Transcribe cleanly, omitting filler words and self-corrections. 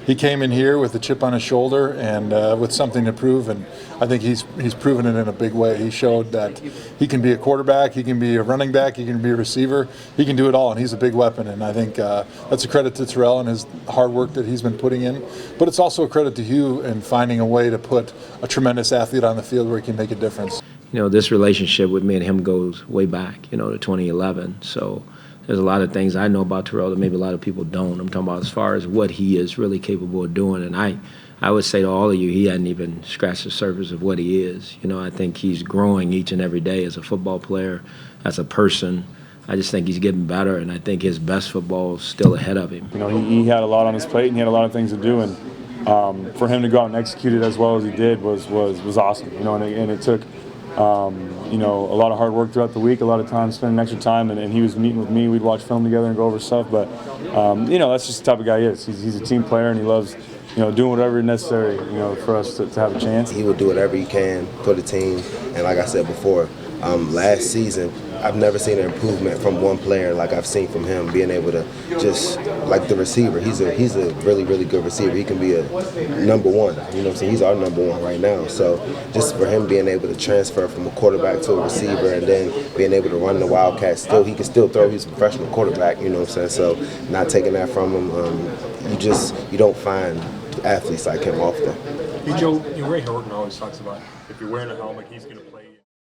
he came in here with a chip on his shoulder and with something to prove, and I think he's proven it in a big way. He showed that he can be a quarterback, he can be a running back, he can be a receiver, he can do it all, and he's a big weapon. And I think that's a credit to Terrelle and his hard work that he's been putting in. But it's also a credit to Hue in finding a way to put a tremendous athlete on the field where he can make a difference. You know, this relationship with me and him goes way back, you know, to 2011. So there's a lot of things I know about Terrelle that maybe a lot of people don't. I'm talking about as far as what he is really capable of doing. And I would say to all of you, he hadn't even scratched the surface of what he is. You know, I think he's growing each and every day as a football player, as a person. I just think he's getting better, and I think his best football is still ahead of him. You know, he had a lot on his plate, and he had a lot of things to do. And for him to go out and execute it as well as he did was awesome. You know, and it took you know, a lot of hard work throughout the week, a lot of time, spending extra time, and he was meeting with me. We'd watch film together and go over stuff. But you know, that's just the type of guy he is. He's a team player, and he loves, you know, doing whatever is necessary, you know, for us to have a chance. He will do whatever he can for the team, and like I said before, last season I've never seen an improvement from one player like I've seen from him, being able to just, like the receiver, he's a really, really good receiver. He can be a number one, you know what I'm saying? He's our number one right now. So just for him being able to transfer from a quarterback to a receiver and then being able to run the Wildcat, he can still throw. He's a professional quarterback, you know what I'm saying? So not taking that from him, you don't find athletes like him often. Hey Joe, Ray Horton always talks about if you're wearing a helmet, he's going to play.